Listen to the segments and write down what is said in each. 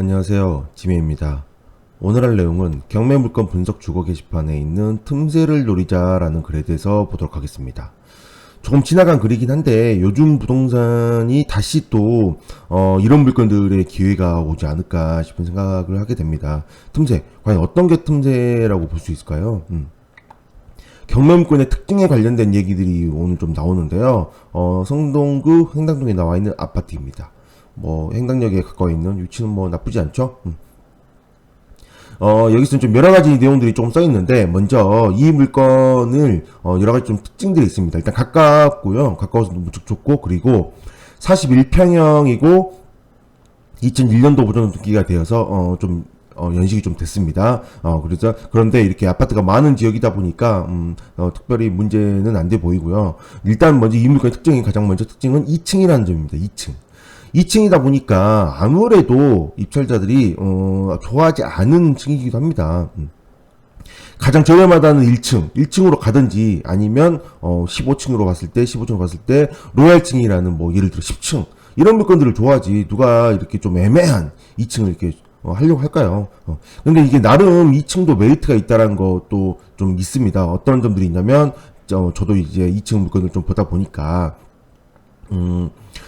안녕하세요. 지메입니다. 오늘 할 내용은 경매 물건 분석 주거 게시판에 있는 틈새를 노리자라는 글에 대해서 보도록 하겠습니다. 조금 지나간 글이긴 한데 요즘 부동산이 다시 또 이런 물건들의 기회가 오지 않을까 싶은 생각을 하게 됩니다. 틈새, 과연 어떤 게 틈새라고 볼 수 있을까요? 경매 물건의 특징에 관련된 얘기들이 오늘 좀 나오는데요. 성동구 횡당동에 나와 있는 아파트입니다. 행당역에 가까워 있는 위치는 나쁘지 않죠? 여기서는 좀 여러 가지 내용들이 조금 써 있는데, 먼저 이 물건을, 여러 가지 좀 특징들이 있습니다. 일단 가깝고요. 가까워서 무척 좋고, 그리고 41평형이고, 2001년도 보존 등기가 되어서, 연식이 좀 됐습니다. 그런데 이렇게 아파트가 많은 지역이다 보니까, 특별히 문제는 안 돼 보이고요. 일단 먼저 이 물건의 가장 먼저 특징은 2층이라는 점입니다. 2층. 2층이다 보니까 아무래도 입찰자들이 좋아하지 않은 층이기도 합니다. 가장 저렴하다는 1층으로 가든지 아니면 15층으로 봤을 때 로얄층이라는 예를 들어 10층 이런 물건들을 좋아하지 누가 이렇게 좀 애매한 2층을 이렇게 하려고 할까요? 근데 이게 나름 2층도 메리트가 있다는 것도 좀 있습니다. 어떤 점들이 있냐면 저도 이제 2층 물건을 좀 보다 보니까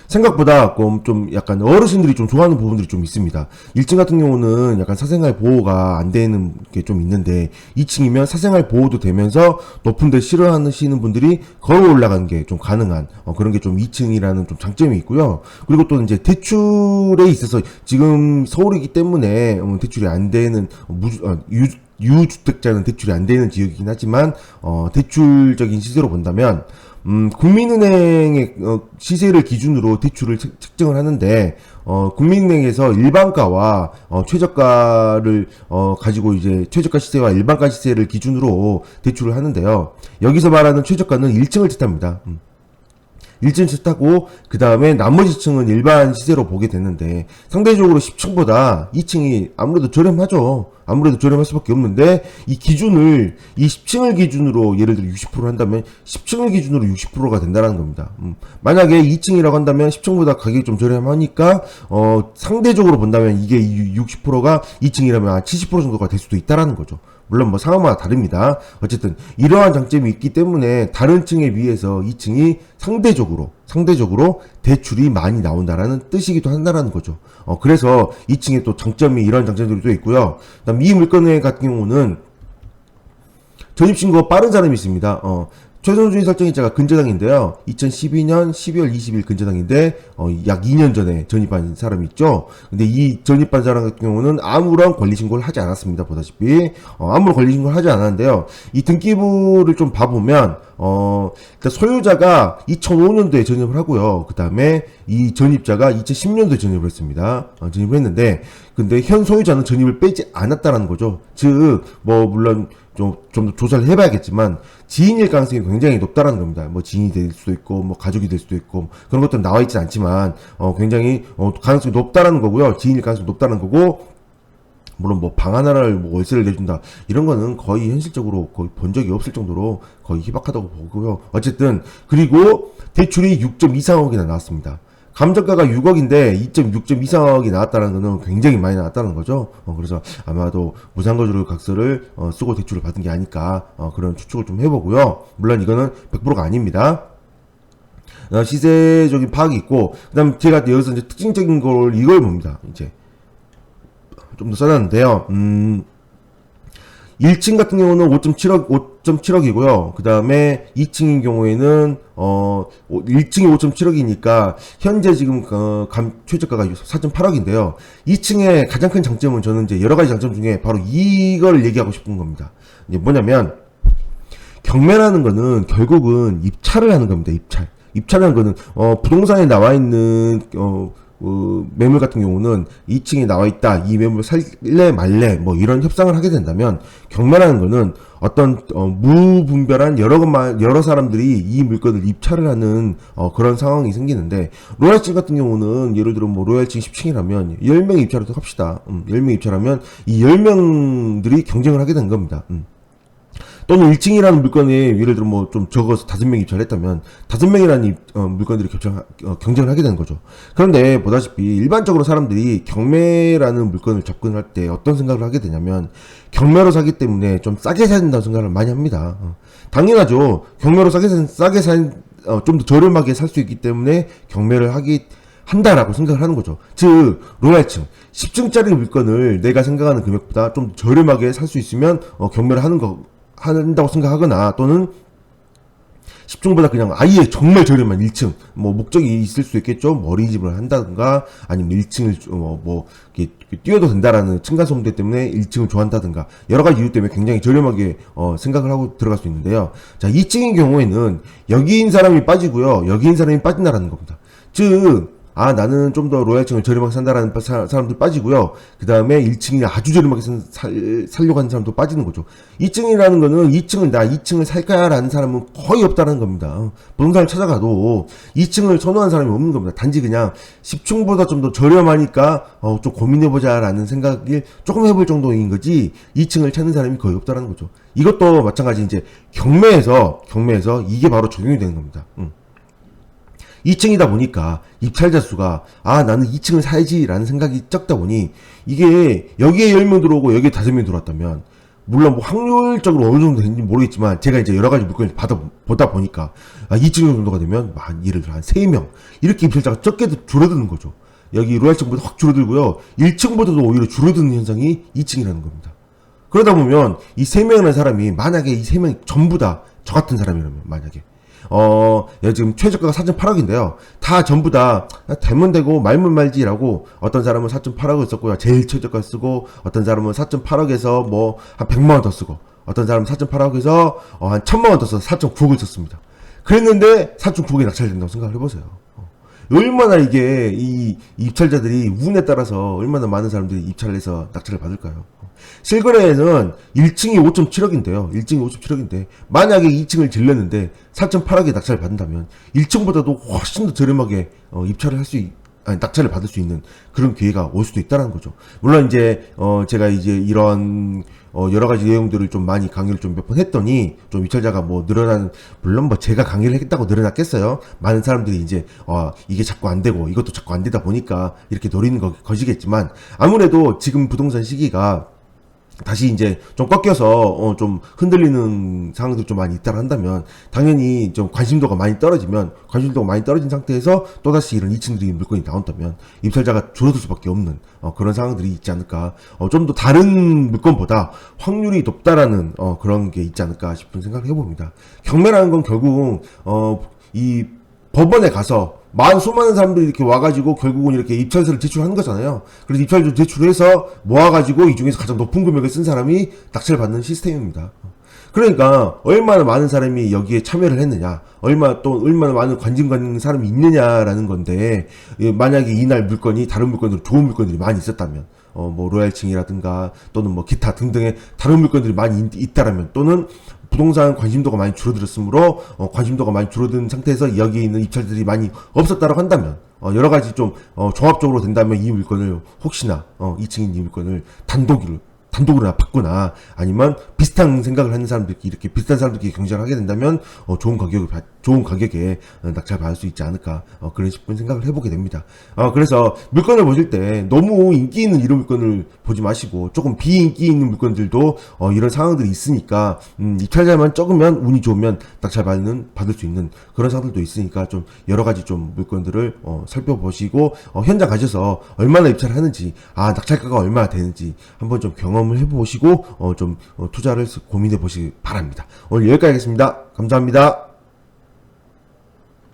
생각보다 좀 약간 어르신들이 좀 좋아하는 부분들이 좀 있습니다. 1층 같은 경우는 약간 사생활 보호가 안 되는 게 좀 있는데 2층이면 사생활 보호도 되면서 높은 데 싫어하시는 분들이 걸어 올라가는 게 좀 가능한 그런 게 좀 2층이라는 좀 장점이 있고요. 그리고 또 이제 대출에 있어서 지금 서울이기 때문에 대출이 안 되는 유주택자는 대출이 안 되는 지역이긴 하지만 대출적인 시세로 본다면 국민은행의 시세를 기준으로 대출을 측정을 하는데 국민은행에서 일반가와 최저가를 가지고 이제 최저가 시세와 일반가 시세를 기준으로 대출을 하는데요. 여기서 말하는 최저가는 1층을 뜻합니다. 1층 뜻하고 그 다음에 나머지 층은 일반 시세로 보게 되는데 상대적으로 10층보다 2층이 아무래도 저렴하죠. 아무래도 저렴할 수밖에 없는데 이 10층을 기준으로 예를 들어 60% 한다면 10층을 기준으로 60%가 된다는 겁니다. 만약에 2층이라고 한다면 10층보다 가격이 좀 저렴하니까 상대적으로 본다면 이게 60%가 2층이라면 70% 정도가 될 수도 있다라는 거죠. 물론 상황마다 다릅니다. 어쨌든 이러한 장점이 있기 때문에 다른 층에 비해서 2층이 상대적으로 대출이 많이 나온다라는 뜻이기도 한다라는 거죠. 그래서 2층에 또 장점이 이런 장점들이 또 있고요. 그다음 이 물건 같은 경우는 전입신고가 빠른 사람이 있습니다. 최선주의 설정일자가 근저당인데요. 2012년 12월 20일 근저당인데 약 2년 전에 전입한 사람이 있죠. 근데 이 전입한 사람 같은 경우는 아무런 권리신고를 하지 않았습니다. 보다시피 아무런 권리신고를 하지 않았는데요. 이 등기부를 좀 봐보면 일단 소유자가 2005년도에 전입을 하고요. 그 다음에 이 전입자가 2010년도에 전입을 했습니다. 전입을 했는데 근데 현 소유자는 전입을 빼지 않았다는 거죠. 즉 물론 좀 더 조사를 해봐야겠지만 지인일 가능성이 굉장히 높다라는 겁니다. 지인이 될 수도 있고 가족이 될 수도 있고 그런 것들은 나와 있진 않지만 굉장히 가능성이 높다라는 거고요. 지인일 가능성이 높다는 거고 물론 방 하나를 월세를 내준다 이런 거는 거의 현실적으로 거의 본 적이 없을 정도로 거의 희박하다고 보고요. 어쨌든 그리고 대출이 6.23억이나 나왔습니다. 감정가가 6억인데 6.23억이 나왔다는 거는 굉장히 많이 나왔다는 거죠. 그래서 아마도 무상거주를 각서를 쓰고 대출을 받은 게 아닐까 그런 추측을 좀 해보고요. 물론 이거는 100%가 아닙니다. 시세적인 파악이 있고 그다음 제가 여기서 이제 특징적인 걸 이걸 봅니다. 이제 좀 더 써놨는데요. 1층 같은 경우는 5.7억이고요. 그 다음에 2층인 경우에는 1층이 5.7억이니까 현재 지금 최저가가 4.8억인데요. 2층의 가장 큰 장점은 저는 이제 여러 가지 장점 중에 바로 이걸 얘기하고 싶은 겁니다. 이게 뭐냐면 경매라는 거는 결국은 입찰을 하는 겁니다. 입찰하는 거는 부동산에 나와 있는 매물 같은 경우는 2층에 나와 있다. 이 매물 살래 말래 이런 협상을 하게 된다면 경매라는 거는 어떤 무분별한 여러 사람들이 이 물건을 입찰을 하는 그런 상황이 생기는데 로얄층 같은 경우는 예를 들어 로얄층 10층이라면 10명 입찰을 합시다. 10명 입찰하면 이 10명들이 경쟁을 하게 된 겁니다. 또는 1층이라는 물건에 예를 들어 뭐 좀 적어서 5명이 입찰을 했다면 5명이라는 물건들이 경쟁을 하게 되는 거죠. 그런데 보다시피 일반적으로 사람들이 경매라는 물건을 접근할 때 어떤 생각을 하게 되냐면 경매로 사기 때문에 좀 싸게 사야 된다는 생각을 많이 합니다. 당연하죠. 경매로 싸게 좀 더 저렴하게 살 수 있기 때문에 경매를 한다라고 생각을 하는 거죠. 즉, 로얄층, 10층짜리 물건을 내가 생각하는 금액보다 좀 저렴하게 살 수 있으면, 경매를 한다고 생각하거나, 또는 10층보다 그냥 아예 정말 저렴한 1층, 뭐, 목적이 있을 수 있겠죠. 뭐 어린이집을 한다든가, 아니면 1층을, 이렇게 뛰어도 된다라는 층간소음대 때문에 1층을 좋아한다든가, 여러 가지 이유 때문에 굉장히 저렴하게, 생각을 하고 들어갈 수 있는데요. 자, 2층인 경우에는 여기인 사람이 빠지고요. 여기인 사람이 빠진다라는 겁니다. 즉, 나는 좀 더 로얄층을 저렴하게 산다라는 사람들 빠지고요. 그 다음에 1층이 아주 저렴하게 살려고 하는 사람도 빠지는 거죠. 2층이라는 거는 2층을 살까야 라는 사람은 거의 없다는 겁니다. 부동산을 찾아가도 2층을 선호하는 사람이 없는 겁니다. 단지 그냥 10층보다 좀 더 저렴하니까, 좀 고민해보자 라는 생각을 조금 해볼 정도인 거지, 2층을 찾는 사람이 거의 없다는 거죠. 이것도 마찬가지 이제 경매에서 이게 바로 적용이 되는 겁니다. 2층이다 보니까 입찰자 수가 나는 2층을 사야지라는 생각이 적다 보니 이게 여기에 10명 들어오고 여기에 5명 들어왔다면 물론 뭐 확률적으로 어느 정도 되는지 모르겠지만 제가 이제 여러 가지 물건을 보다 보니까 2층 정도가 되면 예를 들어 한 3명 이렇게 입찰자가 적게 줄어드는 거죠. 여기 로얄층보다 확 줄어들고요. 1층보다도 오히려 줄어드는 현상이 2층이라는 겁니다. 그러다 보면 이 3명이라는 사람이 만약에 이 3명 전부 다 저 같은 사람이라면 만약에 지금 최저가가 4.8억인데요. 다 전부 다 되면 되고 말면 말지라고 어떤 사람은 4.8억을 썼고요. 제일 최저가 쓰고 어떤 사람은 4.8억에서 뭐 한 100만 원 더 쓰고 어떤 사람은 4.8억에서 한 1000만 원 더 써서 4.9억을 썼습니다. 그랬는데 4.9억이 낙찰된다고 생각을 해보세요. 얼마나 이게 이 입찰자들이 운에 따라서 얼마나 많은 사람들이 입찰을 해서 낙찰을 받을까요? 실거래에는 1층이 5.7억인데요. 1층이 5.7억인데 만약에 2층을 질렀는데 4.8억에 낙찰을 받는다면 1층보다도 훨씬 더 저렴하게 낙찰을 받을 수 있는 그런 기회가 올 수도 있다는 거죠. 물론 이제 제가 이제 이런 여러 가지 내용들을 좀 많이 강의를 좀 몇 번 했더니 좀 입찰자가 뭐 물론 뭐 제가 강의를 했다고 늘어났겠어요. 많은 사람들이 이제 이게 자꾸 안 되고 이것도 자꾸 안 되다 보니까 이렇게 노리는 것이겠지만 아무래도 지금 부동산 시기가 다시 이제 좀 꺾여서 좀 흔들리는 상황들이 좀 많이 있다고 한다면 당연히 좀 관심도가 많이 떨어진 상태에서 또다시 이런 2층들이 물건이 나온다면 입찰자가 줄어들 수밖에 없는 그런 상황들이 있지 않을까. 좀 더 다른 물건보다 확률이 높다라는 그런 게 있지 않을까 싶은 생각을 해봅니다. 경매라는 건 결국 이 법원에 가서 수많은 사람들이 이렇게 와가지고 결국은 이렇게 입찰서를 제출하는 거잖아요. 그래서 입찰서 제출해서 모아가지고 이 중에서 가장 높은 금액을 쓴 사람이 낙찰을 받는 시스템입니다. 그러니까 얼마나 많은 사람이 여기에 참여를 했느냐, 얼마나 많은 관심 갖는 사람이 있느냐라는 건데, 만약에 이날 물건이 다른 물건들 좋은 물건들이 많이 있었다면, 뭐 로얄층이라든가 또는 뭐 기타 등등의 다른 물건들이 많이 있다라면 또는 부동산 관심도가 많이 줄어들었으므로 관심도가 많이 줄어든 상태에서 여기에 있는 입찰들이 많이 없었다라고 한다면 여러 가지 좀 종합적으로 된다면 이 물건을 혹시나 2층인 이 물건을 단독으로 받거나 아니면 비슷한 생각을 하는 사람들끼리 이렇게 비슷한 사람들끼리 경쟁을 하게 된다면 좋은 가격에 낙찰 받을 수 있지 않을까 그런 싶은 생각을 해보게 됩니다. 그래서 물건을 보실 때 너무 인기 있는 이런 물건을 보지 마시고 조금 비인기 있는 물건들도 이런 상황들이 있으니까 입찰자만 적으면 운이 좋으면 낙찰 받을 수 있는 그런 상황들도 있으니까 좀 여러 가지 좀 물건들을 살펴보시고 현장 가셔서 얼마나 입찰을 하는지 낙찰가가 얼마나 되는지 한번 좀 경험을 해보시고 좀 투자를 고민해 보시기 바랍니다. 오늘 여기까지 하겠습니다. 감사합니다.